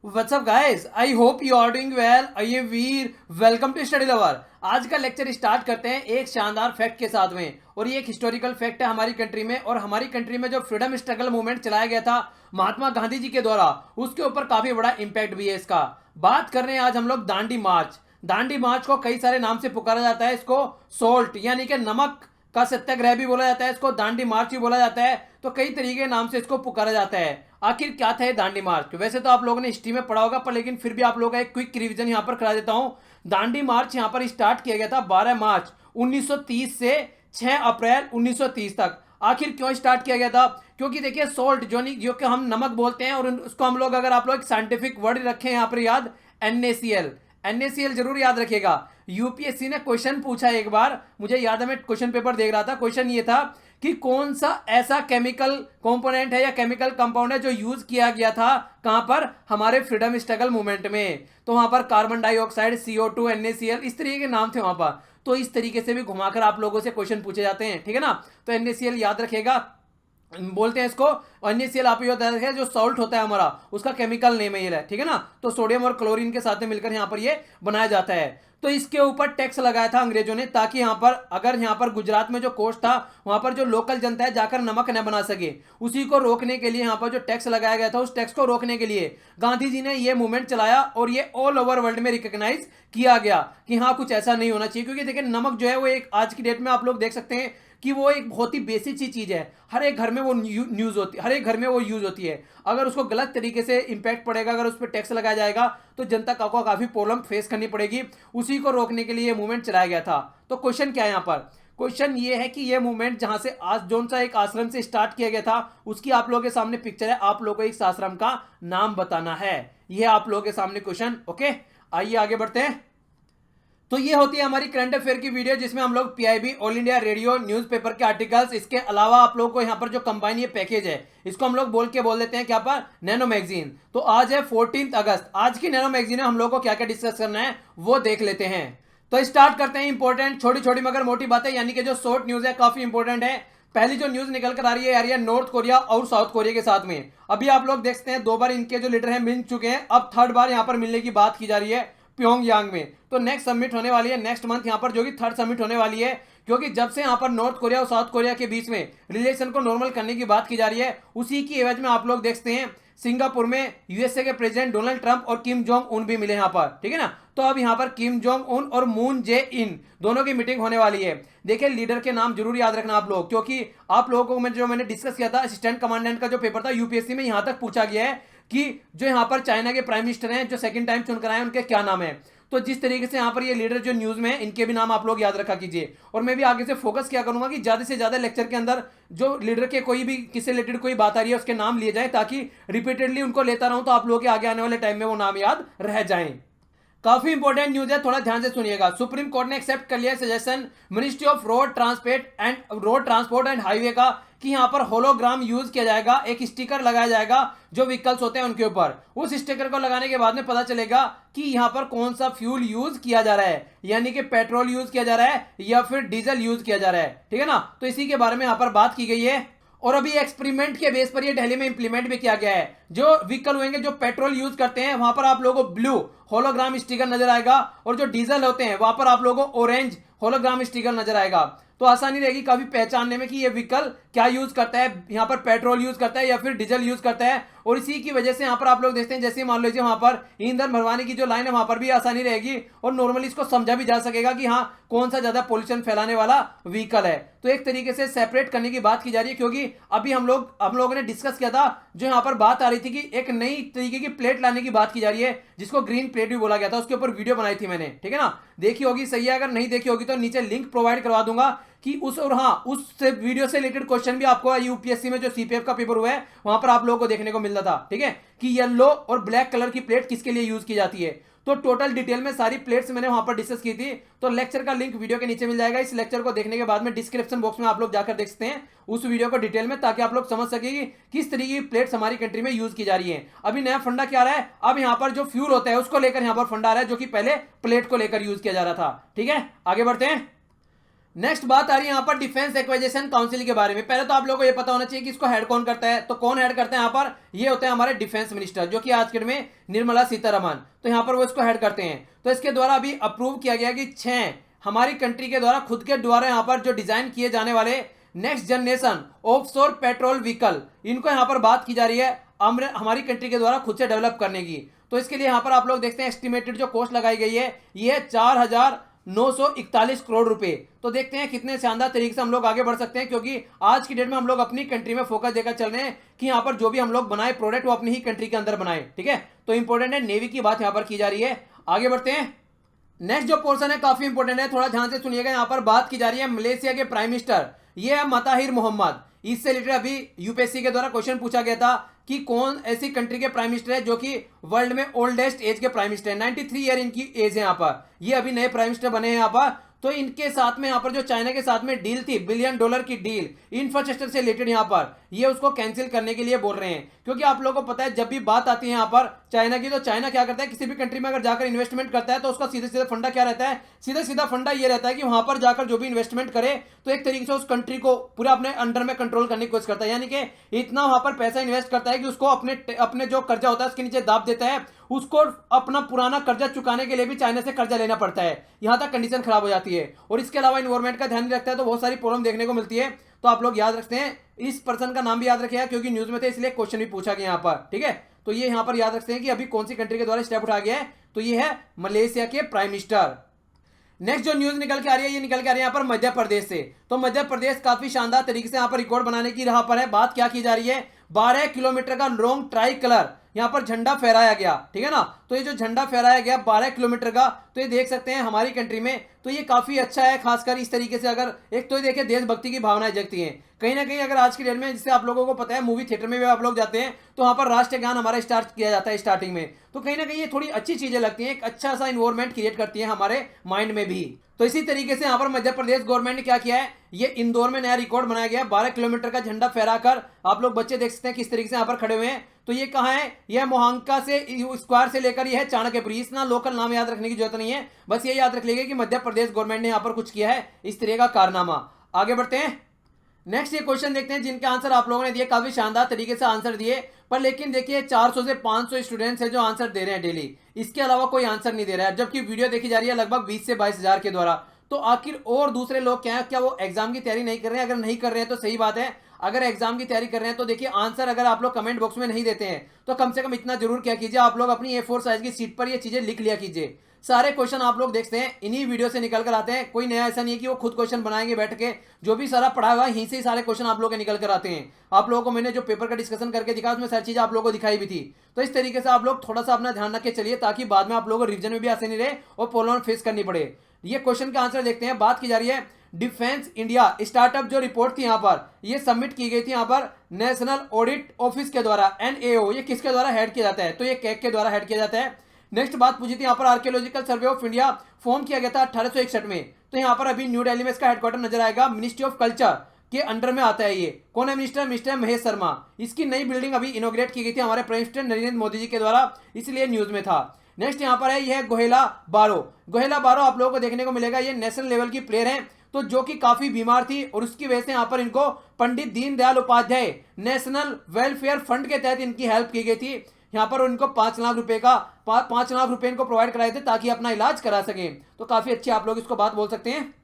What's up guys? I hope you are doing well. आइए वीर, welcome to study lover. आज का lecture start करते हैं एक शानदार फैक्ट के साथ में। और ये एक हिस्टोरिकल फैक्ट है हमारी कंट्री में, और हमारी कंट्री में जो फ्रीडम स्ट्रगल मूवमेंट चलाया गया था महात्मा गांधी जी के द्वारा, उसके ऊपर काफी बड़ा इंपैक्ट भी है इसका। बात कर रहे हैं आज हम लोग दांडी मार्च। दांडी मार्च को कई सारे नाम से पुकारा जाता है। इसको सोल्ट यानी कि नमक का सत्याग्रह भी बोला जाता है, इसको दांडी मार्च भी बोला जाता है। तो कई तरीके के नाम से इसको पुकारा जाता है। आखिर क्या था ये दांडी मार्च? वैसे तो आप लोगों ने हिस्ट्री में पढ़ा होगा, पर लेकिन फिर भी आप लोगों का एक क्विक रिवीजन यहां पर करा देता हूं। दांडी मार्च यहां पर स्टार्ट किया गया था 12 मार्च 1930 से 6 अप्रैल 1930 तक। आखिर क्यों स्टार्ट किया गया था? क्योंकि देखिए सोल्ट जो कि हम नमक बोलते हैं, और उसको हम लोग, अगर आप लोग साइंटिफिक वर्ड रखें यहां पर याद, NaCl। NaCl जरूर याद रखिएगा। यूपीएससी ने क्वेश्चन पूछा एक बार, मुझे याद है मैं क्वेश्चन पेपर देख रहा था। क्वेश्चन ये था कि कौन सा ऐसा केमिकल कंपोनेंट है या केमिकल कंपाउंड है जो यूज किया गया था कहां पर, हमारे फ्रीडम स्ट्रगल मूवमेंट में। तो वहां पर कार्बन डाइऑक्साइड, CO2, NaCl, इस तरीके के नाम थे वहां पर। तो इस तरीके से भी घुमाकर आप लोगों से क्वेश्चन पूछे जाते हैं, ठीक है ना। तो NaCl याद रखेगा, बोलते हैं इसको। NaCl आप याद रखें, जो सॉल्ट होता है हमारा, उसका केमिकल नेम है, ठीक है ना। तो सोडियम और क्लोरीन के साथ में मिलकर यहां पर ये बनाया जाता है। तो इसके ऊपर टैक्स लगाया था अंग्रेजों ने, ताकि यहां पर, अगर यहां पर गुजरात में जो कोस्ट था, वहां पर जो लोकल जनता है जाकर नमक न बना सके, उसी को रोकने के लिए यहां पर जो टैक्स लगाया गया था, उस टैक्स को रोकने के लिए गांधी जी ने ये मूवमेंट चलाया। और ये ऑल ओवर वर्ल्ड में रिकॉग्नाइज किया गया कि हाँ, कुछ ऐसा नहीं होना चाहिए। क्योंकि देखिए नमक जो है वो एक, आज की डेट में आप लोग देख सकते हैं कि वो एक बहुत ही बेसिक सी चीज है। हर एक घर में वो न्यूज होती है, हर एक घर में वो यूज होती है। अगर उसको गलत तरीके से इंपैक्ट पड़ेगा, अगर उस पर टैक्स लगाया जाएगा, तो जनता को काफी प्रॉब्लम फेस करनी पड़ेगी। उसी को रोकने के लिए मूवमेंट चलाया गया था। तो क्वेश्चन क्या है यहाँ पर? क्वेश्चन ये है कि ये मूवमेंट जहां से आज जोन सा एक आश्रम से स्टार्ट किया गया था, उसकी आप लोगों के सामने पिक्चर है। आप लोगों को इस आश्रम का नाम बताना है। यह आप लोगों के सामने क्वेश्चन। ओके, आइए आगे बढ़ते हैं। तो ये होती है हमारी करंट अफेयर की वीडियो, जिसमें हम लोग PIB, all India radio, newspaper के आर्टिकल्स, इसके अलावा आप लोगों को यहाँ पर जो कंबाइन ये पैकेज है, इसको हम लोग बोल देते हैं क्या पर, नैनो मैगजीन। तो आज है 14 अगस्त। आज की नैनो मैगजीन है, हम लोग को क्या क्या डिस्कस करना है वो देख लेते हैं। तो स्टार्ट करते हैं। इंपॉर्टेंट छोटी छोटी मगर मोटी बातें, यानी कि जो शॉर्ट न्यूज है, काफी इंपॉर्टेंट है। पहली जो न्यूज निकल कर आ रही है नॉर्थ कोरिया और साउथ कोरिया के साथ में। अभी आप लोग देखते हैं, 2 बार इनके जो लीडर हैं मिल चुके हैं, अब 3rd बार यहां पर मिलने की बात की जा रही है प्योंगयांग में। तो नेक्स्ट समिट होने वाली है नेक्स्ट मंथ यहां पर, जो कि 3rd समिट होने वाली है। क्योंकि जब से यहां पर नॉर्थ कोरिया और साउथ कोरिया के बीच में रिलेशन को नॉर्मल करने की बात की जा रही है, उसी की एवज में आप लोग देखते हैं सिंगापुर में USA के प्रेसिडेंट डोनाल्ड ट्रंप और किम जोंग उन भी मिले यहां पर, ठीक है ना। तो अब यहां पर किम जोंग उन और मून जे इन दोनों की मीटिंग होने वाली है। देखिए लीडर के नाम जरूर याद रखना आप लोग, क्योंकि आप लोगों को जो मैंने डिस्कस किया था असिस्टेंट कमांडेंट का जो पेपर था यूपीएससी में, यहां तक पूछा गया है कि जो यहां पर चाइना के प्राइम मिनिस्टर हैं, जो 2nd टाइम चुनकर आए, उनके क्या नाम है। तो जिस तरीके से यहां पर ये लीडर जो न्यूज में है, इनके भी नाम आप लोग याद रखा कीजिए। और मैं भी आगे से फोकस किया करूंगा कि ज्यादा से ज्यादा लेक्चर के अंदर जो लीडर के कोई भी किसी रिलेटेड कोई बात आ रही है, उसके नाम लिए जाए, ताकि रिपीटेडली उनको लेता रहूं, तो आप लोगों के आगे आने वाले टाइम में वो नाम याद रह जाएं। काफी इंपॉर्टेंट न्यूज है, थोड़ा ध्यान से सुनिएगा। सुप्रीम कोर्ट ने एक्सेप्ट कर लिया suggestion ministry of road transport and highway का, कि यहां पर होलोग्राम यूज किया जाएगा, एक स्टिकर लगाया जाएगा जो व्हीकल्स होते हैं उनके ऊपर। उस स्टिकर को लगाने के बाद में पता चलेगा कि यहां पर कौन सा फ्यूल यूज किया जा रहा है, यानी कि पेट्रोल यूज किया जा रहा है या फिर डीजल यूज किया जा रहा है, ठीक है ना। तो इसी के बारे में यहां पर बात की गई है। और अभी एक्सपेरिमेंट के बेस पर ये दिल्ली में इंप्लीमेंट भी किया गया है। जो व्हीकल होंगे जो पेट्रोल यूज करते हैं, वहां पर आप लोगों को ब्लू होलोग्राम स्टिकर नजर आएगा, और जो डीजल होते हैं वहां पर आप लोगों को ऑरेंज होलोग्राम स्टिकर नजर आएगा। तो आसानी रहेगी काफी पहचानने में कि ये व्हीकल क्या यूज करता है, यहां पर पेट्रोल यूज करता है या फिर डीजल यूज करता है। और इसी की वजह से यहां पर आप लोग देखते हैं, जैसे मान लीजिए वहां पर ईंधन भरवाने की जो लाइन है, वहां पर भी आसानी रहेगी, और नॉर्मली इसको समझा भी जा सकेगा कि हाँ, कौन सा ज्यादा पोल्यूशन फैलाने वाला व्हीकल है। तो एक तरीके से सेपरेट करने की बात की जा रही है। क्योंकि अभी हम लोगों ने डिस्कस किया था, जो यहां पर बात आ रही थी कि एक नई तरीके की प्लेट लाने की बात की जा रही है, जिसको ग्रीन प्लेट भी बोला गया था। उसके ऊपर वीडियो बनाई थी मैंने, ठीक है ना। देखी होगी, सही है। अगर नहीं देखी होगी तो नीचे लिंक प्रोवाइड करवा दूंगा कि उस, और हाँ, उस वीडियो से रिलेटेड क्वेश्चन भी आपको यूपीएससी में जो CPF का पेपर हुआ है, वहां पर आप लोगों को देखने को मिलता था, ठीक है, कि येलो और ब्लैक कलर की प्लेट किसके लिए यूज की जाती है। तो टोटल डिटेल में सारी प्लेट्स मैंने वहां पर डिस्कस की थी। तो लेक्चर का लिंक वीडियो के नीचे मिल जाएगा। इस लेक्चर को देखने के बाद में डिस्क्रिप्शन बॉक्स में आप लोग जाकर देख सकते हैं उस वीडियो को डिटेल में, ताकि आप लोग समझ सके कि किस तरीके की प्लेट्स हमारी कंट्री में यूज की जा रही है। अभी नया फंडा क्या आ रहा है, अब यहां पर जो फ्यूल होता है उसको लेकर यहां पर फंडा आ रहा है, जो कि पहले प्लेट को लेकर यूज किया जा रहा था, ठीक है। आगे बढ़ते हैं। नेक्स्ट बात आ रही है यहाँ पर डिफेंस एक्विजिशन काउंसिल के बारे में। पहले तो आप लोगों को ये पता होना चाहिए कि इसको हेड कौन करता है। तो कौन हेड करते हैं यहाँ पर, ये होते हैं हमारे डिफेंस मिनिस्टर, जो कि आज के डेट में निर्मला सीतारमण। तो यहाँ पर वो इसको हेड करते हैं। तो इसके द्वारा अभी अप्रूव किया गया कि 6 हमारी कंट्री के द्वारा खुद के द्वारा यहाँ पर जो डिजाइन किए जाने वाले next generation offshore petrol vehicle, इनको यहाँ पर बात की जा रही है हमारी कंट्री के द्वारा खुद से डेवलप करने की। तो इसके लिए यहाँ पर आप लोग देखते हैं एस्टिमेटेड जो कॉस्ट लगाई गई है ये है 4,941 करोड़ रुपए। तो देखते हैं कितने शानदार तरीके से हम लोग आगे बढ़ सकते हैं, क्योंकि आज की डेट में हम लोग अपनी कंट्री में फोकस देकर चल रहे हैं कि यहाँ पर जो भी हम लोग बनाए प्रोडक्ट वो अपनी ही कंट्री के अंदर बनाए। ठीक है, तो इंपॉर्टेंट है, नेवी की बात यहाँ पर की जा रही है। आगे बढ़ते हैं। नेक्स्ट जो पोर्शन है काफी इंपॉर्टेंट है, थोड़ा ध्यान से सुनिएगा। यहाँ पर बात की जा रही है मलेशिया के प्राइम मिनिस्टर, ये है मताहिर मोहम्मद। इससे रिलेटेड अभी यूपीएससी के द्वारा क्वेश्चन पूछा गया था कि कौन ऐसी कंट्री के प्राइम मिनिस्टर है जो कि वर्ल्ड में ओल्डेस्ट एज के प्राइम मिनिस्टर है। 93 ईयर इनकी एज है यहाँ पर, ये अभी नए प्राइम मिनिस्टर बने हैं यहाँ पर। तो इनके साथ में यहाँ पर जो चाइना के साथ में डील थी, $1 बिलियन की डील इंफ्रास्ट्रक्चर से रिलेटेड, यहाँ पर ये उसको कैंसिल करने के लिए बोल रहे हैं। क्योंकि आप लोगों को पता है जब भी बात आती है यहाँ पर चाइना की, तो चाइना क्या करता है, किसी भी कंट्री में अगर जाकर इन्वेस्टमेंट करता है तो उसका सीधे सीधे फंडा क्या रहता है, सीधा सीधा फंडा ये रहता है कि वहां पर जाकर जो भी इन्वेस्टमेंट करे तो एक तरीके से उस कंट्री को पूरा अपने अंडर में कंट्रोल करने की कोशिश करता है। यानी कि इतना वहां पर पैसा इन्वेस्ट करता है कि उसको अपने जो कर्जा होता है उसके नीचे दाब देता है, उसको अपना पुराना कर्जा चुकाने के लिए भी चाइना से कर्जा लेना पड़ता है। यहां तक कंडीशन खराब हो जाती है। और इसके अलावा इन्वायरमेंट का ध्यान नहीं रखता है तो बहुत सारी प्रॉब्लम देखने को मिलती है। तो आप लोग याद रखते हैं, इस पर्सन का नाम भी याद रखिएगा क्योंकि न्यूज में थे इसलिए क्वेश्चन भी पूछा गया यहाँ पर। ठीक है, तो ये यहाँ पर याद रखते हैं कि अभी कौन सी कंट्री के द्वारा स्टेप उठा गया है, तो ये है मलेशिया के प्राइम मिनिस्टर। नेक्स्ट जो न्यूज निकल के आ रही है, ये निकल के आ रही है यहाँ पर मध्य प्रदेश से। तो मध्य प्रदेश काफी शानदार तरीके से यहाँ पर रिकॉर्ड बनाने की राह पर है। बात क्या की जा रही है, 12 किलोमीटर का लॉन्ग ट्राई कलर यहाँ पर झंडा फहराया गया। ठीक है ना, तो ये जो झंडा फहराया गया 12 किलोमीटर का, तो ये देख सकते हैं हमारी कंट्री में, तो ये काफी अच्छा है। खासकर इस तरीके से अगर एक तो देखिए देशभक्ति की भावनाएं जगती हैं कहीं ना कहीं। अगर आज की डेट में, जिससे आप लोगों को पता है मूवी थिएटर में भी आप लोग जाते हैं तो वहां पर राष्ट्रीय गान हमारा स्टार्ट किया जाता है स्टार्टिंग में, तो कहीं ना कहीं ये थोड़ी अच्छी चीजें लगती हैं, एक अच्छा सा इन्वायरमेंट क्रिएट करती है हमारे माइंड में भी। तो इसी तरीके से यहाँ पर मध्य प्रदेश गवर्नमेंट ने क्या किया है, ये इंदौर में नया रिकॉर्ड बनाया गया है। 12 किलोमीटर का झंडा फहराकर आप लोग बच्चे देख सकते हैं किस तरीके से यहाँ पर खड़े हुए हैं। तो ये कहाँ है, यह मोहांका से स्क्वायर से लेकर यह है चाणक्यपुरी। इतना लोकल नाम याद रखने की जरूरत नहीं है, बस ये याद रख लीजिए कि मध्य प्रदेश गवर्नमेंट ने यहाँ पर कुछ किया है इस तरह का कारनामा। आगे बढ़ते हैं। नेक्स्ट ये क्वेश्चन देखते हैं जिनके आंसर आप लोगों ने दिए, काफी शानदार तरीके से आंसर दिए, पर लेकिन देखिए 400 से 500 स्टूडेंट्स हैं जो आंसर दे रहे हैं डेली, इसके अलावा कोई आंसर नहीं दे रहा है, जबकि वीडियो देखी जा रही है लगभग 20 से 22 हजार के द्वारा। तो आखिर और दूसरे लोग क्या है, क्या वो एग्जाम की तैयारी नहीं कर रहे हैं? अगर नहीं कर रहे हैं तो सही बात है, अगर एग्जाम की तैयारी कर रहे हैं तो देखिए आंसर अगर आप लोग कमेंट बॉक्स में नहीं देते हैं तो कम से कम इतना जरूर क्या कीजिए, आप लोग अपनी A4 साइज की शीट पर ये चीजें लिख लिया कीजिए। सारे क्वेश्चन आप लोग देखते हैं इन्हीं वीडियो से निकल कर आते हैं, कोई नया ऐसा नहीं है कि वो खुद क्वेश्चन बनाएंगे बैठ के, जो भी सारा पढ़ा हुआ है यहीं से ही सारे क्वेश्चन आप लोग के निकल कर आते हैं। आप लोगों को मैंने जो पेपर का डिस्कशन करके दिखाया उसमें सारी चीजें आप लोगों को दिखाई भी थी। तो इस तरीके से आप लोग थोड़ा सा अपना ध्यान रख के चलिए ताकि बाद में आप लोगों को रिविजन में भी आसानी रहे और प्रॉब्लम फेस करनी पड़े। ये क्वेश्चन का आंसर देखते हैं। बात की जा रही है डिफेंस इंडिया स्टार्टअप जो रिपोर्ट थी यहाँ पर, ये सबमिट की गई थी यहाँ पर नेशनल ऑडिट ऑफिस के द्वारा, NAO। ये किसके द्वारा हेड किया जाता है, तो ये कैग के द्वारा हेड किया जाता है। नेक्स्ट बात पूछी थी यहाँ पर archaeological survey of India form किया गया था 1861 में। तो यहाँ पर अभी न्यू दिल्ली में इसका हेडक्वार्टर नजर आएगा, मिनिस्ट्री ऑफ कल्चर के अंडर में आता है। ये कौन है मिनिस्टर, मिस्टर महेश शर्मा। इसकी नई बिल्डिंग अभी इनोग्रेट की गई थी हमारे प्राइम मिनिस्टर नरेंद्र मोदी जी के द्वारा, इसलिए न्यूज में था। नेक्स्ट यहाँ पर है, यह है गोहेला बारो। गोहेला बारो आप लोगों को देखने को मिलेगा, ये नेशनल लेवल की प्लेयर है, तो जो कि काफी बीमार थी और उसकी वजह से यहाँ पर इनको Pandit Deendayal Upadhyay national welfare fund के तहत इनकी हेल्प की गई थी। यहाँ पर उनको 5 लाख रुपए का 5 लाख रुपए इनको प्रोवाइड कराए थे ताकि अपना इलाज करा सके। तो काफी अच्छी आप लोग इसको बात बोल सकते हैं।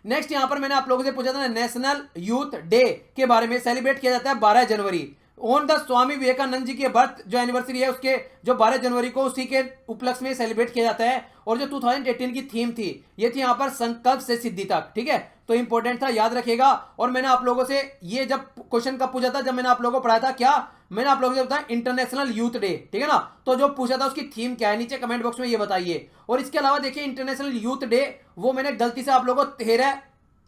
नेक्स्ट यहाँ पर मैंने आप लोगों से पूछा था नेशनल यूथ डे के बारे में, सेलिब्रेट किया जाता है 12 जनवरी ऑन द स्वामी विवेकानंद जी के बर्थ जो एनिवर्सरी है उसके, जो 12 जनवरी को उसी के उपलक्ष्य में सेलिब्रेट किया जाता है। और जो 2018 की थीम थी ये थी यहाँ पर संकल्प से सिद्धि तक। ठीक है, तो इंपॉर्टेंट था, याद रखिएगा। और मैंने आप लोगों से ये जब क्वेश्चन कब पूछा था, जब मैंने आप लोगों को पढ़ाया था, क्या मैंने आप लोगों से बताया इंटरनेशनल यूथ डे। ठीक है ना, तो जो पूछा था उसकी थीम क्या है नीचे कमेंट बॉक्स में ये बताइए। और इसके अलावा देखिए इंटरनेशनल यूथ डे वो मैंने गलती से आप लोगों को 13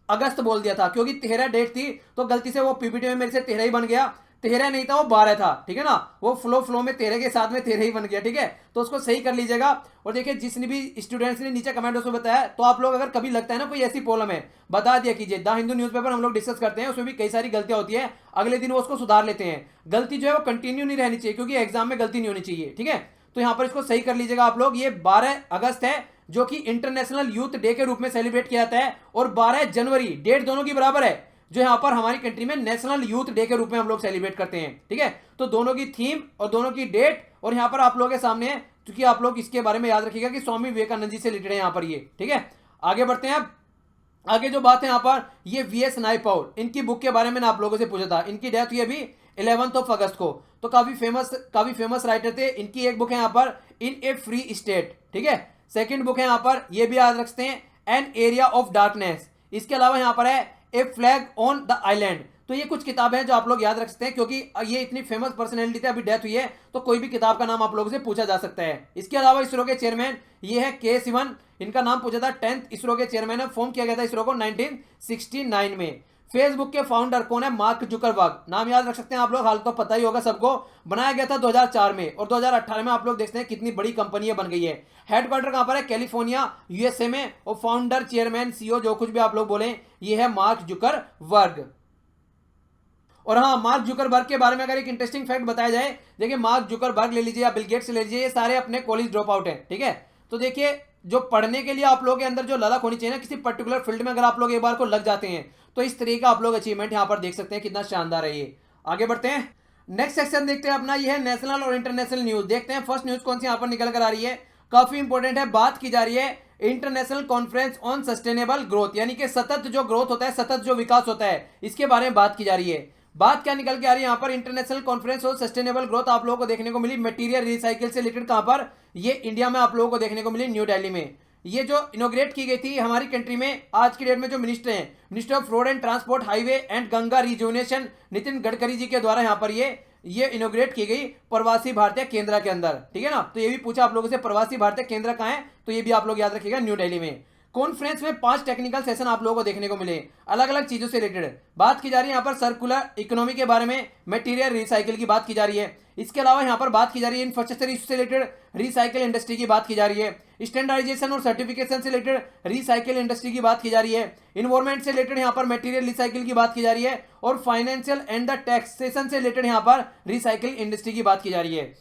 अगस्त बोल दिया था, क्योंकि 13 डेट थी तो गलती से वो पीपीटी में मेरे से 13 ही बन गया, 13 नहीं था वो 12 था। ठीक है ना, वो फ्लो में 13 के साथ में 13 ही बन गया। ठीक है, तो उसको सही कर लीजिएगा। और देखिए जिसने भी स्टूडेंट्स ने नीचे कमेंट उसमें बताया, तो आप लोग अगर कभी लगता है ना कोई ऐसी प्रॉब्लम है बता दिया कीजिए। द हिंदू न्यूज़पेपर हम लोग डिस्कस करते हैं, उसमें भी कई सारी गलतियां होती है, अगले दिन वो उसको सुधार लेते हैं। गलती जो है वो कंटिन्यू नहीं रहनी चाहिए, क्योंकि एग्जाम में गलती नहीं होनी चाहिए। ठीक है, तो यहाँ पर इसको सही कर लीजिएगा आप लोग। ये 12 अगस्त है जो कि इंटरनेशनल यूथ डे के रूप में सेलिब्रेट किया जाता है, और 12 जनवरी डेट दोनों की बराबर है, जो यहां पर हमारी कंट्री में नेशनल यूथ डे के रूप में हम लोग सेलिब्रेट करते हैं। ठीक है, तो दोनों की थीम और दोनों की डेट और यहां पर आप लोगों के सामने है, क्योंकि आप लोग इसके बारे में याद रखिएगा कि स्वामी विवेकानंद जी से रिलेटेड है यहां पर ये। ठीक है, आगे बढ़ते हैं। अब आगे जो बात है यहां पर, ये वीएस नायपॉल, इनकी बुक के बारे में ना आप लोगों से पूछा था। इनकी डेथ हुई अभी 11 अगस्त को, तो काफी फेमस राइटर थे। इनकी एक बुक है यहां पर, इन ए फ्री स्टेट। ठीक है, सेकंड बुक है यहां पर, ये भी याद रखते हैं, एन एरिया ऑफ डार्कनेस। इसके अलावा यहां पर है ए फ्लैग ऑन द आइलैंड। तो ये कुछ किताबें हैं जो आप लोग याद रख सकते हैं, क्योंकि ये इतनी फेमस पर्सनैलिटी थे, अभी डेथ हुई है, तो कोई भी किताब का नाम आप लोगों से पूछा जा सकता है। इसके अलावा इसरो के चेयरमैन ये है के सिवन, इनका नाम पूछा था। 10th इसरो के चेयरमैन है, फॉर्म किया गया था इसरो को 1969 में। फेसबुक के फाउंडर कौन है? Mark Zuckerberg. नाम याद रख सकते हैं आप लोग, हाल तो पता ही होगा सबको। बनाया गया था 2004 में, और 2018 में आप लोग देखते हैं कितनी बड़ी कंपनी बन गई है। हेडक्वार्टर कहां पर है? कैलिफोर्निया, यूएसए में। और फाउंडर, चेयरमैन, सीईओ, जो कुछ भी आप लोग बोले, ये है मार्क जुकरबर्ग। और हाँ, मार्क जुकरबर्ग के बारे में अगर एक इंटरेस्टिंग फैक्ट बताया जाए, देखिए मार्क जुकरबर्ग ले लीजिए या बिल गेट्स ले लीजिए, ये सारे अपने कॉलेज ड्रॉप आउट हैं। ठीक है, तो देखिए जो पढ़ने के लिए आप लोगों के अंदर जो ललक होनी चाहिए ना किसी पर्टिकुलर फील्ड में, अगर आप लोग एक बार को लग जाते हैं, तो इस तरीके का आप लोग अचीवमेंट यहां पर देख सकते हैं, कितना शानदार है ये। आगे बढ़ते हैं, नेक्स्ट सेक्शन देखते हैं अपना, ये है नेशनल और इंटरनेशनल न्यूज। देखते हैं फर्स्ट न्यूज कौन सी यहां पर निकल कर आ रही है, काफी इंपॉर्टेंट है। बात की जा रही है international conference on sustainable growth, यानी कि सतत जो ग्रोथ होता है, सतत जो विकास होता है, इसके बारे में बात की जा रही है। बात क्या निकल के आ रही है यहां पर, international conference on sustainable growth आप लोगों को देखने को मिली मटेरियल रिसाइकिल से रिलेटेड। कहां पर? ये इंडिया में आप लोगों को देखने को मिली, न्यू दिल्ली में। ये जो इनोग्रेट की गई थी हमारी कंट्री में, आज की डेट में जो मिनिस्टर हैं, minister of road and transport, highway and Ganga rejuvenation, Nitin Gadkari ji के द्वारा यहां पर ये इनोग्रेट की गई प्रवासी भारतीय केंद्र के अंदर। ठीक है ना, तो ये भी पूछा आप लोगों से, प्रवासी भारतीय केंद्र कहां है, तो ये भी आप लोग याद रखिएगा, न्यू दिल्ली में। कॉन्फ्रेंस में 5 टेक्निकल सेशन आप लोगों को देखने को मिले, अलग अलग चीजों से रिलेटेड बात की जा रही है। यहाँ पर सर्कुलर इकोनॉमी के बारे में, मटेरियल रिसाइकिल की बात की जा रही है। इसके अलावा यहाँ पर बात की जा रही है इंफ्रास्ट्रक्चर इश्यू से रिलेटेड, रिसाइकिल इंडस्ट्री की बात की जा रही है। स्टैंडर्डाइजेशन और सर्टिफिकेशन से रिलेटेड रिसाइकिल इंडस्ट्री की बात की जा रही है। इन्वायरमेंट से रिलेटेड यहाँ पर मटेरियल रिसाइकिल की बात की जा रही है। और फाइनेंशियल एंड द टैक्सेशन से रिलेटेड यहाँ पर रिसाइकिल इंडस्ट्री की बात की जा रही है।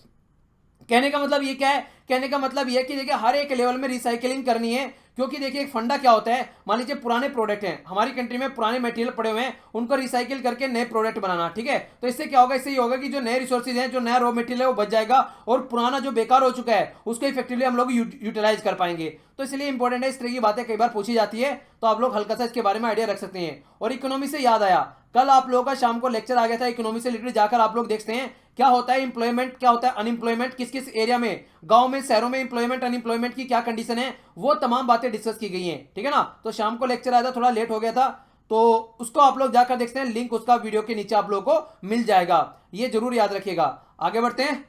कहने का मतलब ये क्या है? कहने का मतलब ये है कि देखिए हर एक लेवल में रिसाइकलिंग करनी है, क्योंकि देखिए एक फंडा क्या होता है, मान लीजिए पुराने प्रोडक्ट हैं हमारी कंट्री में, पुराने मटेरियल पड़े हुए हैं, उनको रिसाइकिल करके नए प्रोडक्ट बनाना। ठीक है, तो इससे क्या होगा? इससे ये होगा कि जो नए रिसोर्सेज हैं, जो नया रॉ मटेरियल है, वो बच जाएगा, और पुराना जो बेकार हो चुका है उसको इफेक्टिवली हम लोग यूटिलाइज कर पाएंगे। तो इसलिए इंपॉर्टेंट है, इस तरह की बातें कई बार पूछी जाती है, तो आप लोग हल्का सा इसके बारे में आइडिया रख सकते हैं। और इकोनॉमी से याद आया, कल आप लोगों का शाम को लेक्चर आ गया था इकोनॉमी से रिलेटेड, जाकर आप लोग देखते हैं क्या होता है एम्प्लॉयमेंट, क्या होता है अनएम्प्लॉयमेंट, किस किस एरिया में, गांव में, शहरों में एम्प्लॉयमेंट अनएम्प्लॉयमेंट की क्या कंडीशन है, वो तमाम बातें डिस्कस की गई हैं। ठीक है ना, तो शाम को लेक्चर आया था, थोड़ा लेट हो गया था, तो उसको आप लोग जाकर देखते हैं, लिंक उसका वीडियो के नीचे आप लोगों को मिल जाएगा, ये जरूर याद रखिएगा। आगे बढ़ते हैं,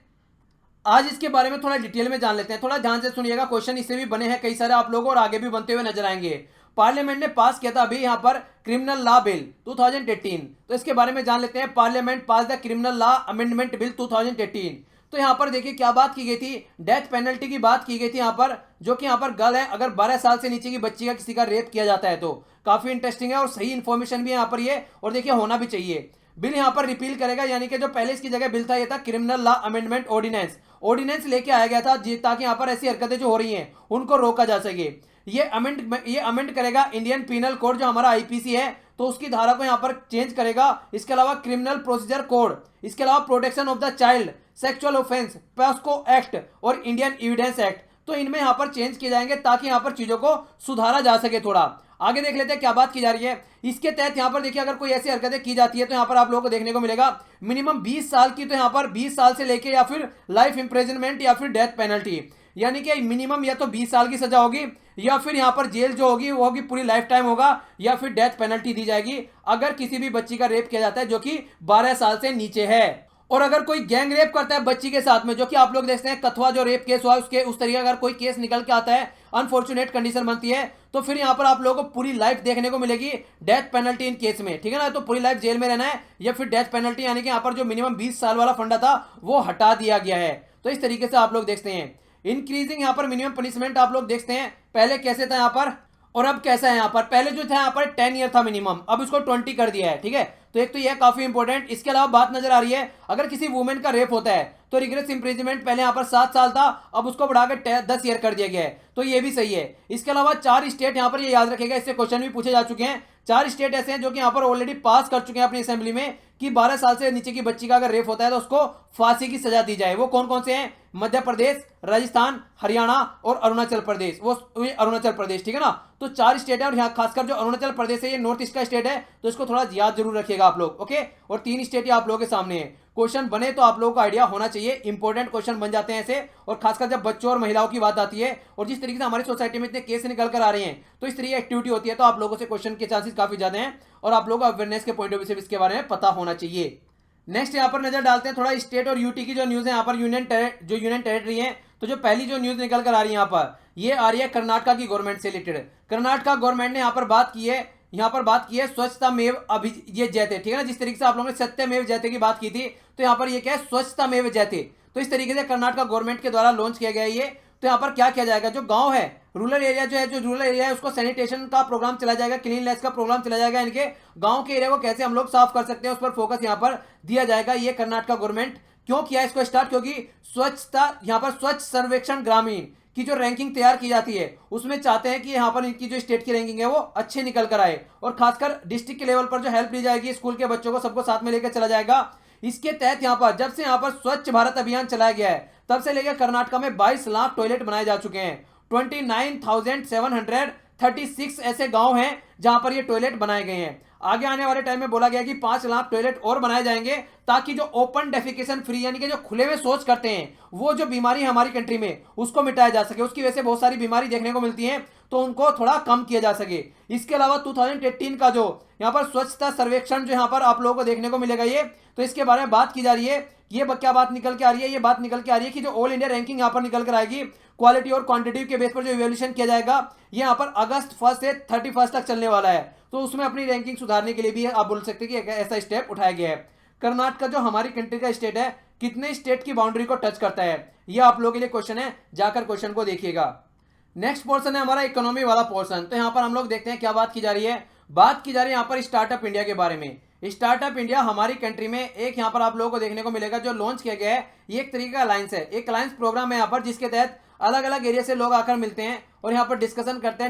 आज इसके बारे में थोड़ा डिटेल में जान लेते हैं, थोड़ा ध्यान से सुनिएगा, क्वेश्चन इससे भी बने हैं कई सारे आप लोगों, और आगे भी बनते हुए नजर आएंगे। पार्लियामेंट ने पास किया था अभी यहां पर क्रिमिनल लॉ बिल 2018, तो इसके बारे में जान लेते हैं। Parliament pass the criminal law amendment bill 2018। तो यहां पर देखिए क्या बात की गई थी, डेथ पेनल्टी की बात की गई थी यहां पर, जो कि यहां पर गर्ल है, अगर 12 साल से नीचे की बच्ची का किसी का रेप किया जाता है, तो काफी इंटरेस्टिंग है और सही इंफॉर्मेशन भी यहां पर ये, और देखिए होना भी चाहिए। बिल यहां पर रिपील करेगा, यानी कि जो पहले इसकी जगह बिल था, ये था क्रिमिनल लॉ अमेंडमेंट ऑर्डिनेंस लेके आया गया था, ताकि यहां पर ऐसी हरकतें जो हो रही हैं उनको रोका जा सके। ये अमेंड करेगा इंडियन पीनल कोड, जो हमारा आईपीसी है, तो उसकी धारा को यहां पर चेंज करेगा। इसके अलावा क्रिमिनल प्रोसीजर कोड, इसके अलावा protection of the child, sexual offence, POCSO act और इंडियन एविडेंस एक्ट, तो इनमें यहां पर चेंज किए जाएंगे, ताकि यहां पर चीजों को सुधारा जा सके। थोड़ा आगे देख लेते हैं क्या बात की जा रही है। इसके तहत यहां पर देखिए अगर कोई ऐसी हरकतें की जाती है, तो यहां पर आप लोगों को देखने को मिलेगा मिनिमम 20 साल की, तो यहां पर 20 साल से लेके या फिर लाइफ इंप्रिजनमेंट या फिर डेथ पेनल्टी, यानी कि मिनिमम या तो 20 साल की सजा होगी, या फिर यहां पर जेल जो होगी वो होगी पूरी लाइफ टाइम होगा, या फिर डेथ पेनल्टी दी जाएगी अगर किसी भी बच्ची का रेप किया जाता है जो कि 12 साल से नीचे है। और अगर कोई गैंग रेप करता है बच्ची के साथ में, जो कि आप लोग देखते हैं कथुआ जो रेप केस हुआ, उसके उस तरीके अगर कोई केस निकल के आता है, अनफॉर्चुनेट कंडीशन बनती है, तो फिर यहां पर आप लोगों को पूरी लाइफ देखने को मिलेगी डेथ पेनल्टी इन केस में। ठीक है ना, तो पूरी लाइफ जेल में रहना है, या फिर डेथ पेनल्टी, यानी कि यहां पर जो मिनिमम 20 साल वाला फंडा था वो हटा दिया गया है। तो इस तरीके से आप लोग देखते हैं इंक्रीजिंग यहां पर मिनिमम पनिशमेंट आप लोग देखते हैं, पहले कैसे था यहां पर और अब कैसा है। यहां पर पहले जो था यहां पर 10 ईयर था मिनिमम, अब इसको 20 कर दिया है। ठीक है, तो एक तो यह काफी इंपॉर्टेंट। इसके अलावा बात नजर आ रही है, अगर किसी वुमेन का रेप होता है तो रिग्रेस इंप्रिजनमेंट पहले यहां पर 7 साल था, अब उसको बढ़ाकर 10 ईयर कर दिया गया है, तो ये भी सही है। इसके अलावा 4 स्टेट यहां पर ये याद रखेगा, इससे क्वेश्चन भी पूछे जा चुके हैं। 4 स्टेट ऐसे हैं जो कि यहां पर ऑलरेडी पास कर चुके हैं अपनी असेंबली में कि 12 साल से नीचे की बच्ची का अगर रेप होता है तो उसको फांसी की सजा दी जाए। वो कौन कौन से हैं? मध्य प्रदेश, राजस्थान, हरियाणा और अरुणाचल प्रदेश। वो अरुणाचल प्रदेश, ठीक है ना। तो 4 स्टेट है और यहाँ खासकर जो अरुणाचल प्रदेश है ये नॉर्थ ईस्ट का स्टेट है, तो इसको थोड़ा याद जरूर रखिएगा आप लोग, ओके। और 3 स्टेट आप लोगों के सामने है। क्वेश्चन बने तो आप लोगों को आइडिया होना चाहिए, इंपॉर्टेंट क्वेश्चन बन जाते हैं ऐसे। और खासकर जब बच्चों और महिलाओं की बात आती है और जिस तरीके से हमारी सोसाइटी में इतने केस निकल कर आ रहे हैं, तो इस तरीके की एक्टिविटी होती है, तो आप लोगों से क्वेश्चन के चांसेस काफी ज्यादा हैं और आप लोगों को अवेयरनेस के पॉइंट ऑफ व्यू से इसके बारे में पता होना चाहिए। नेक्स्ट यहाँ पर नजर डालते हैं थोड़ा स्टेट और यूटी की जो न्यूज है, यहाँ पर यूनियन टेरिटरी है। तो जो पहली जो न्यूज निकल कर आ रही है यहाँ पर, ये आ रही है कर्नाटका की गवर्नमेंट से रिलेटेड। कर्नाटका गवर्नमेंट ने यहाँ पर बात की है स्वच्छता मेव ये जयते, ठीक है ना। जिस तरीके से आप लोगों ने सत्यमेव जयते की बात की थी, तो यहाँ पर ये क्या है, स्वच्छता मेव जयते। तो इस तरीके से कर्नाटका गवर्नमेंट के द्वारा लॉन्च किया गया ये। तो यहाँ पर क्या किया जाएगा, जो गांव है, रूरल एरिया जो रूरल एरिया है, उसको सैनिटेशन का प्रोग्राम चला जाएगा, क्लीननेस का प्रोग्राम चला जाएगा। इनके गांव के एरिया को कैसे हम लोग साफ कर सकते हैं उस पर फोकस यहाँ पर दिया जाएगा। ये कर्नाटका गवर्नमेंट क्यों किया इसको स्टार्ट, क्योंकि स्वच्छता यहाँ पर स्वच्छ सर्वेक्षण ग्रामीण की जो रैंकिंग तैयार की जाती है उसमें चाहते हैं कि यहाँ पर इनकी जो स्टेट की रैंकिंग है वो अच्छे निकल कर आए। और खासकर डिस्ट्रिक्ट के लेवल पर जो हेल्प दी जाएगी, स्कूल के बच्चों को सबको साथ में लेकर चला जाएगा। इसके तहत यहाँ पर जब से यहाँ पर स्वच्छ भारत अभियान चलाया गया है, तब से लेकर कर्नाटका में 22 लाख टॉयलेट बनाए जा चुके हैं। 29,736 ऐसे गांव हैं जहां पर ये टॉयलेट बनाए गए हैं। आगे आने वाले टाइम में बोला गया कि 5 लाख टॉयलेट और बनाए जाएंगे, ताकि जो ओपन डेफिकेशन फ्री यानी कि जो खुले में शौच करते हैं, वो जो बीमारी है हमारी कंट्री में उसको मिटाया जा सके। उसकी वजह से बहुत सारी बीमारी देखने को मिलती है, तो उनको थोड़ा कम किया जा सके। इसके अलावा 2018 का जो यहाँ पर स्वच्छता सर्वेक्षण जो यहाँ पर आप लोगों को देखने को मिलेगा ये, तो इसके बारे में बात की जा रही है। ये क्या बात निकल के आ रही है, ये बात निकल के आ रही है कि जो ऑल इंडिया रैंकिंग यहाँ पर निकल कर आएगी, क्वालिटी और क्वांटिटी के बेस पर जो इवोल्यूशन किया जाएगा, ये यहाँ पर अगस्त 1 से 31 तक चलने वाला है। तो उसमें अपनी रैंकिंग सुधारने के लिए भी आप बोल सकते हैं कि ऐसा स्टेप उठाया गया है। कर्नाटक जो हमारी कंट्री का स्टेट है, कितने स्टेट की बाउंड्री को टच करता है, ये आप लोगों के लिए क्वेश्चन है, जाकर क्वेश्चन को देखिएगा। नेक्स्ट पोर्शन है हमारा इकोनॉमी वाला पोर्शन। तो यहाँ पर हम लोग देखते हैं क्या बात की जा रही है। बात की जा रही है यहाँ पर स्टार्टअप इंडिया के बारे में। स्टार्टअप इंडिया हमारी कंट्री में एक यहाँ पर आप लोगों को देखने को मिलेगा जो लॉन्च किया गया है। ये एक तरीके का अलायंस है, एक अलायंस प्रोग्राम है यहाँ पर, जिसके तहत अलग अलग एरिया से लोग आकर मिलते हैं और यहाँ पर डिस्कशन करते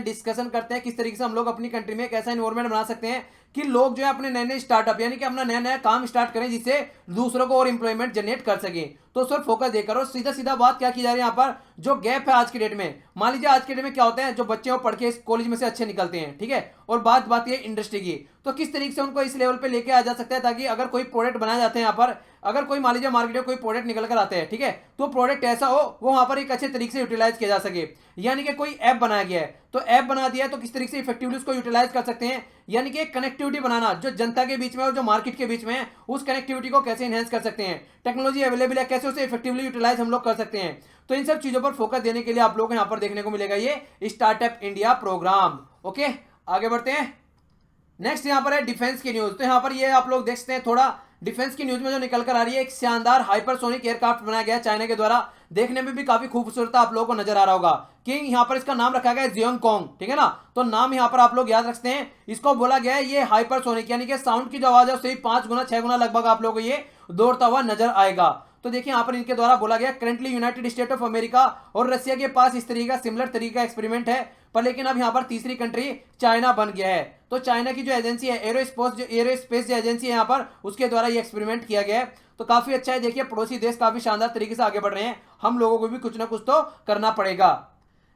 हैं किस तरीके से हम लोग अपनी कंट्री में एक ऐसा इन्वायरमेंट बना सकते हैं कि लोग जो है अपने नए नए स्टार्टअप यानी कि अपना नया नया काम स्टार्ट करें, जिससे दूसरों को और इंप्लॉयमेंट जनरेट कर सके। तो उस पर फोकस देकर और सीधा सीधा बात क्या की जा रही है यहाँ पर, जो गैप है आज की डेट में। मान लीजिए आज के डेट में क्या होता है, जो बच्चे वो पढ़ के इस कॉलेज में से अच्छे निकलते हैं, ठीक है, और बात ये इंडस्ट्री की, तो किस तरीके से उनको इस लेवल पे लेके आ जा सकता है, ताकि अगर कोई प्रोडक्ट बनाए जाते हैं यहाँ पर, अगर कोई मान लीजिए मार्केट में कोई प्रोडक्ट निकल कर आते हैं, ठीक है, तो प्रोडक्ट ऐसा हो वो वहां पर एक अच्छे तरीके से यूटिलाइज किया जा सके। यानी कि कोई ऐप बनाया गया है, तो ऐप बना दिया है, तो किस तरीके से इफेक्टिवली उसको यूटिलाइज कर सकते हैं। यानी कि एक कनेक्टिविटी बनाना जो जनता के बीच में और जो मार्केट के बीच में है, उस कनेक्टिविटी को कैसे इनहेंस कर सकते हैं। टेक्नोलॉजी अवेलेबल है, कैसे उसे इफेक्टिवली यूटिलाइज हम लोग कर सकते हैं। तो इन सब चीजों पर फोकस देने के लिए आप लोग यहाँ पर देखने को मिलेगा ये स्टार्टअप इंडिया प्रोग्राम। ओके, आगे बढ़ते हैं। नेक्स्ट यहाँ पर है डिफेंस की न्यूज। तो यहाँ पर ये आप लोग देख सकते हैं, थोड़ा डिफेंस की न्यूज में जो निकल कर आ रही है, एक शानदार हाइपरसोनिक एयरक्राफ्ट बनाया गया चाइना के द्वारा। देखने में भी काफी खूबसूरत आप लोगों को नजर आ रहा होगा कि यहाँ पर इसका नाम रखा गया है जियोंगकोंग, ठीक है ना। तो नाम यहाँ पर आप लोग याद रखते हैं। इसको बोला गया है ये हाइपरसोनिक, यानी कि साउंड की जो आवाज है उससे 5 गुना 6 गुना लगभग आप लोगों को ये दौड़ता हुआ नजर आएगा। तो देखिए यहाँ पर इनके द्वारा बोला गया currently United state of America और रशिया के पास इस तरीके का सिमिलर तरीके का एक्सपेरिमेंट है, पर लेकिन अब यहाँ पर तीसरी कंट्री चाइना बन गया है। तो चाइना की जो एजेंसी है एरोस्पेस जो एजेंसी है यहाँ पर, उसके द्वारा ये एक्सपेरिमेंट किया गया है। तो काफी अच्छा है। देखिए पड़ोसी देश काफी शानदार तरीके से आगे बढ़ रहे हैं, हम लोगों को भी कुछ ना कुछ तो करना पड़ेगा।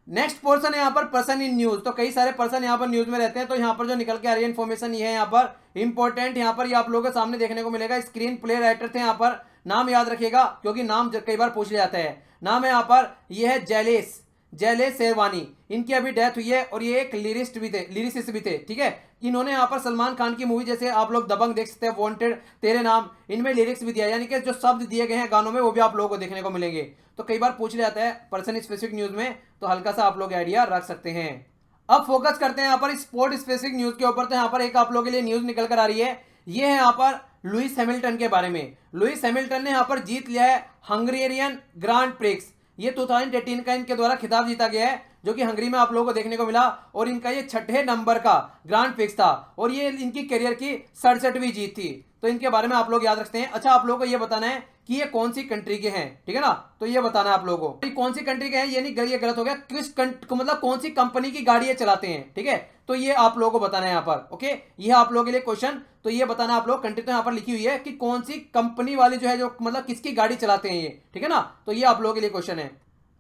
नेक्स्ट पोर्शन है यहाँ पर पर्सन इन न्यूज। तो कई सारे पर्सन यहाँ पर न्यूज में रहते हैं, तो यहाँ पर जो निकल के आ रही है इन्फॉर्मेशन ये है यहाँ पर इंपॉर्टेंट। यहाँ पर ये आप लोगों के सामने देखने को मिलेगा। स्क्रीन प्ले राइटर थे यहाँ पर, नाम याद रखिएगा क्योंकि नाम कई बार पूछ लिया जाता है। नाम है यहाँ पर, ये है जैलेस शेरवानी। इनकी अभी डेथ हुई है और ये एक लिरिसिस्ट भी थे, ठीक है। इन्होंने यहाँ पर सलमान खान की मूवी जैसे आप लोग दबंग देख सकते हैं, वांटेड, तेरे नाम, इनमें लिरिक्स भी दिया, यानी कि जो शब्द दिए गए हैं गानों में वो भी आप लोगों को देखने को मिलेंगे। तो कई बार पूछ लिया जाता है पर्सन स्पेसिफिक न्यूज में, तो हल्का सा आप लोग आइडिया रख सकते हैं। अब फोकस करते हैं यहाँ पर स्पोर्ट स्पेसिफिक न्यूज के ऊपर। तो यहाँ पर एक आप लोगों के लिए न्यूज निकल कर आ रही है, ये है यहाँ पर लुइस हैमिल्टन के बारे में। लुइस हैमिल्टन ने यहाँ पर जीत लिया है हंगेरियन ग्रांड प्रिक्स। ये 2018 का इनके द्वारा खिताब जीता गया है। जो कि हंगरी में आप लोगों को देखने को मिला, और इनका ये 6ठे नंबर का ग्रांड प्रिक्स था और ये इनकी करियर की 67वीं जीत थी। तो इनके बारे में आप लोग याद रखते हैं। अच्छा, आप लोगों को ये बताना है कि ये कौन सी कंट्री के हैं, ठीक है ना। तो ये बताना है आप लोगों को कौन सी कंट्री के हैं, ये नहीं, ये गलत हो गया, किस मतलब कौन सी कंपनी की गाड़ी ये चलाते हैं, ठीक है। तो ये आप लोगों को बताना है यहाँ पर। ओके, ये आप लोगों के लिए क्वेश्चन। तो ये बताना आप लोग, कंट्री तो यहाँ पर लिखी हुई है कि कौन सी कंपनी वाली जो है, जो मतलब किसकी गाड़ी चलाते हैं ये, ठीक है ना। तो ये आप लोगों के लिए क्वेश्चन है।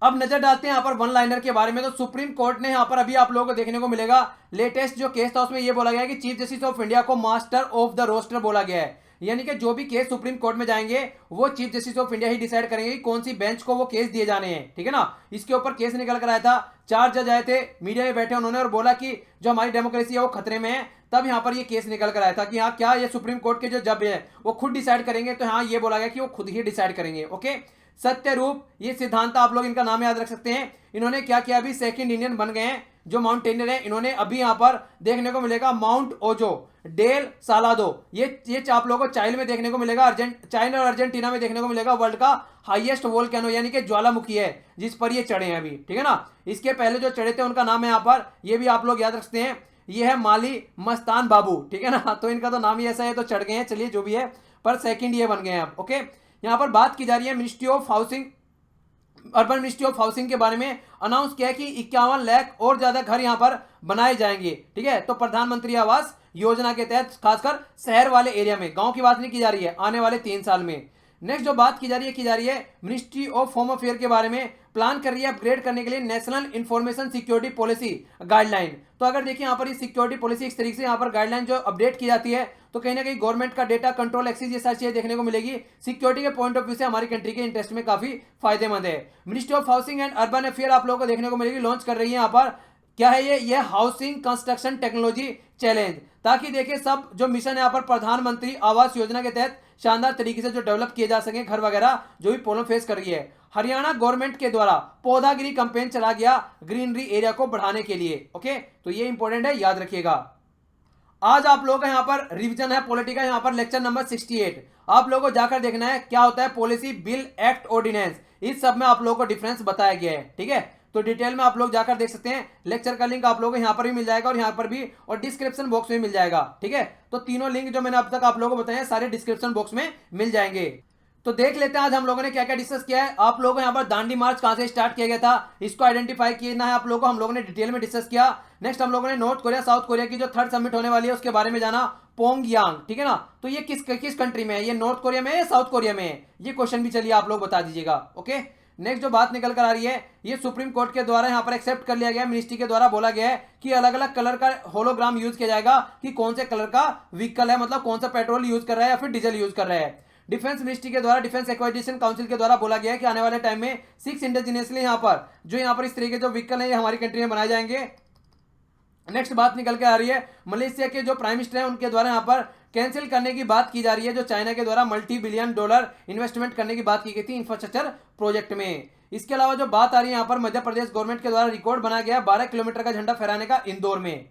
अब नजर डालते हैं यहाँ पर वन लाइनर के बारे में। तो सुप्रीम कोर्ट ने यहाँ पर अभी आप लोगों को देखने को मिलेगा, लेटेस्ट जो केस था उसमें यह बोला गया है कि चीफ जस्टिस ऑफ इंडिया को मास्टर ऑफ द रोस्टर बोला गया है। यानी कि जो भी केस सुप्रीम कोर्ट में जाएंगे वो chief justice of India he decide करेंगे कि कौन सी बेंच को वो केस दिए जाने हैं, ठीक है ना। इसके ऊपर केस निकल कर आया था, 4 जज आए थे, मीडिया में बैठे उन्होंने और बोला कि जो हमारी डेमोक्रेसी है वो खतरे में है। तब यहाँ पर ये केस निकल कर आया था कि हाँ, क्या ये सुप्रीम कोर्ट के जो जज है वो खुद डिसाइड करेंगे। तो हाँ, ये बोला गया कि वो खुद ही डिसाइड करेंगे। ओके, सत्यरूप, ये सिद्धांत आप लोग इनका नाम याद रख सकते हैं। इन्होंने क्या किया, अभी सेकंड इंडियन बन गए हैं जो माउंटेनियर है। इन्होंने अभी यहां पर देखने को मिलेगा माउंट ओजो डेल सालादो, ये आप लोगों को चाइल्ड में देखने को मिलेगा, चाइना और अर्जेंटीना में देखने को मिलेगा। वर्ल्ड का हाईएस्ट वोल्केनो यानी कि ज्वालामुखी है जिस पर ये चढ़े हैं अभी, ठीक है ना। इसके पहले जो चढ़े थे उनका नाम है यहाँ पर, ये भी आप लोग याद रखते हैं, ये है माली मस्तान बाबू, ठीक है ना। तो इनका तो नाम ही ऐसा है, तो चढ़ गए हैं, चलिए जो भी है, पर सेकंड ये बन गए हैं आप। ओके, यहां पर बात की जा रही है ministry of housing, urban ministry of housing के बारे में अनाउंस किया है कि 51 लाख और ज्यादा घर यहां पर बनाए जाएंगे, ठीक है। तो प्रधानमंत्री आवास योजना के तहत खासकर शहर वाले एरिया में, गांव की बात नहीं की जा रही है, आने वाले 3 साल में। नेक्स्ट जो बात की जा रही है मिनिस्ट्री ऑफ होम अफेयर के बारे में, प्लान कर रही है अपग्रेड करने के लिए national information security policy guideline. तो अगर देखिए यहाँ पर ये सिक्योरिटी पॉलिसी इस तरीके से यहाँ पर गाइडलाइन जो अपडेट की जाती है, तो कहीं ना कहीं गवर्नमेंट का डेटा कंट्रोल एक्सेस ये सारी चीजें देखने को मिलेगी। सिक्योरिटी के पॉइंट ऑफ व्यू से हमारी कंट्री के इंटरेस्ट में काफी फायदेमंद है। Ministry of housing and urban affair आप लोगों को देखने को मिलेगी, लॉन्च कर रही है यहाँ पर, क्या है ये हाउसिंग कंस्ट्रक्शन टेक्नोलॉजी चैलेंज, ताकि देखिए सब जो मिशन है यहाँ पर प्रधानमंत्री आवास योजना के तहत शानदार तरीके से जो डेवलप किए जा सके घर वगैरह जो भी प्रॉब्लम फेस कर रही है। हरियाणा गवर्नमेंट के द्वारा पौधागिरी कैंपेन चला गया ग्रीनरी एरिया को बढ़ाने के लिए। ओके, तो ये इंपॉर्टेंट है, याद रखिएगा। आज आप लोगों का यहाँ पर रिवीजन है पॉलिटी का, यहाँ पर लेक्चर नंबर 68 आप लोगों को जाकर देखना है क्या होता है पॉलिसी, बिल, एक्ट, ऑर्डिनेंस, इस सब में आप लोगों को डिफरेंस बताया गया है, ठीक है। तो डिटेल में आप लोग जाकर देख सकते हैं। लेक्चर का लिंक आप लोगों को यहाँ पर भी मिल जाएगा और यहाँ पर भी, और डिस्क्रिप्शन बॉक्स में मिल जाएगा, ठीक है। तो तीनों लिंक जो मैंने अब तक आप लोगों को बताए सारे डिस्क्रिप्शन बॉक्स में मिल जाएंगे। तो देख लेते हैं आज हम लोगों ने क्या क्या डिस्कस किया है। आप लोगों को यहाँ पर दांडी मार्च कहां से स्टार्ट किया गया था, इसको आइडेंटिफाई किया है आप लोगों को, हम लोगों ने डिटेल में डिस्कस किया। नेक्स्ट हम लोगों ने नॉर्थ कोरिया साउथ कोरिया की जो 3rd समिट होने वाली है उसके बारे में जाना, पोंगयांग, ठीक है ना। तो ये किस कंट्री में है, ये नॉर्थ कोरिया में है या साउथ कोरिया में है, ये क्वेश्चन भी चलिए आप लोग बता दीजिएगा। ओके, नेक्स्ट जो बात निकल कर आ रही है, ये सुप्रीम कोर्ट के द्वारा यहाँ पर एक्सेप्ट कर लिया गया, मिनिस्ट्री के द्वारा बोला गया है कि अलग अलग कलर का होलोग्राम यूज किया जाएगा कि कौन से कलर का व्हीकल है, मतलब कौन सा पेट्रोल यूज कर रहा है या फिर डीजल यूज कर रहा है। डिफेंस मिनिस्ट्री के द्वारा, डिफेंस एक्वाजिशन काउंसिल के द्वारा बोला गया है कि आने वाले टाइम में 6 इंडिजिनियसली यहाँ पर इस तरीके के जो व्हीकल है ये हमारी कंट्री में बनाए जाएंगे। नेक्स्ट बात निकल के आ रही है, मलेशिया के जो प्राइम मिनिस्टर हैं उनके द्वारा यहाँ पर कैंसिल करने की बात की जा रही है, जो चाइना के द्वारा $multi-billion इन्वेस्टमेंट करने की बात की गई थी इंफ्रास्ट्रक्चर प्रोजेक्ट में। इसके अलावा जो बात आ रही है यहाँ पर मध्य प्रदेश गवर्नमेंट के द्वारा रिकॉर्ड बनाया गया 12 किलोमीटर का झंडा फहराने का इंदौर में।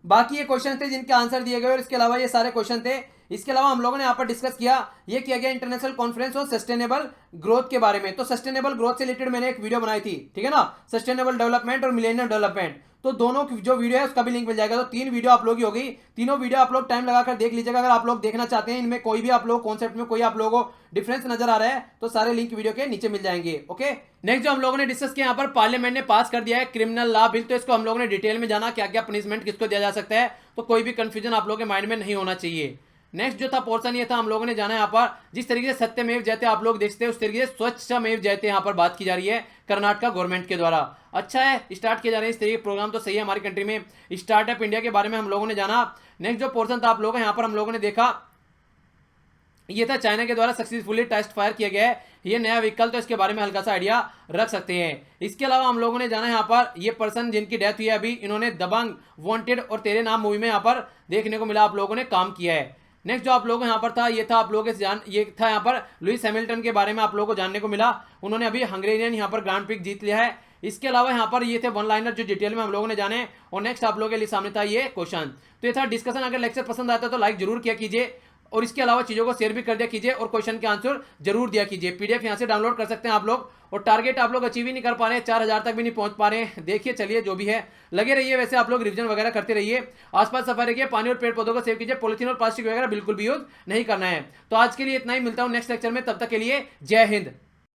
बाकी ये क्वेश्चन थे जिनके आंसर दिए गए और इसके अलावा ये सारे क्वेश्चन थे। इसके अलावा हम लोगों ने यहाँ पर डिस्कस किया, ये किया गया international conference on sustainable growth के बारे में। तो सस्टेनेबल ग्रोथ से रिलेटेड मैंने एक वीडियो बनाई थी, ठीक है ना, सस्टेनेबल डेवलपमेंट और मिलेनियम डेवलपमेंट। तो दोनों की जो वीडियो है उसका भी लिंक मिल जाएगा। तो 3 वीडियो आप लोग की हो गई, तीनों वीडियो आप लोग टाइम लगाकर देख लीजिएगा। अगर आप लोग देखना चाहते हैं इनमें कोई भी आप लोग कॉन्सेप्ट में कोई आप लोगों को डिफरेंस नजर आ रहा है तो सारे लिंक वीडियो के नीचे मिल जाएंगे। ओके, नेक्स्ट जो हम लोगों ने डिस्कस किया, यहाँ पर पार्लियामेंट ने पास कर दिया है क्रिमिनल लॉ बिल। तो इसको हम लोगों ने डिटेल में जाना क्या क्या पनिशमेंट किसको दिया जा सकता है, तो कोई भी कंफ्यूजन आप लोगों के माइंड में नहीं होना चाहिए। नेक्स्ट जो था पोर्शन ये था, हम लोगों ने जाना यहाँ पर जिस तरीके से सत्यमेव जयते आप लोग देखते हैं उस तरीके से स्वच्छमेव जयते यहाँ पर बात की जा रही है कर्नाटका गवर्नमेंट के द्वारा। अच्छा है, स्टार्ट किए जा रहे हैं इस तरीके प्रोग्राम, तो सही है। हमारी कंट्री में स्टार्टअप इंडिया के बारे में हम लोगों ने जाना। नेक्स्ट जो पोर्शन था आप लोगों यहाँ पर हम लोगों ने देखा, ये था चाइना के द्वारा सक्सेसफुली टेस्ट फायर किया गया है ये नया व्हीकल, तो इसके बारे में हल्का सा आइडिया रख सकते हैं। इसके अलावा हम लोगों ने जाना यहाँ पर ये पर्सन जिनकी डेथ हुई है अभी, इन्होंने दबंग, वांटेड और तेरे नाम मूवी में यहाँ पर देखने को मिला, आप लोगों ने काम किया है। नेक्स्ट जो आप लोगों को यहाँ पर था, ये था आप लोगों के ये था यहाँ पर लुइस हैमिल्टन के बारे में आप लोगों को जानने को मिला, उन्होंने अभी हंगेरियन यहाँ पर ग्रांड प्रिक्स जीत लिया है। इसके अलावा यहाँ पर ये थे वन लाइनर जो डिटेल में हम लोगों ने जाने। और नेक्स्ट आप लोगों के लिए सामने था ये क्वेश्चन। तो ये था डिस्कशन। अगर लेक्चर पसंद आता है तो लाइक जरूर किया कीजिए, और इसके अलावा चीज़ों को शेयर भी कर दिया कीजिए और क्वेश्चन के आंसर जरूर दिया कीजिए। पीडीएफ यहाँ से डाउनलोड कर सकते हैं आप लोग। और टारगेट आप लोग अचीव ही नहीं कर पा रहे हैं, 4000 तक भी नहीं पहुंच पा रहे हैं। देखिए चलिए जो भी है, लगे रहिए। वैसे आप लोग रिवीजन वगैरह करते रहिए, आसपास सफाई रखिए, पानी और पेड़ पौधों को सेव कीजिए, पॉलिथीन और प्लास्टिक वगैरह बिल्कुल भी यूज नहीं करना है। तो आज के लिए इतना ही, मिलता हूं नेक्स्ट लेक्चर में, तब तक के लिए जय हिंद।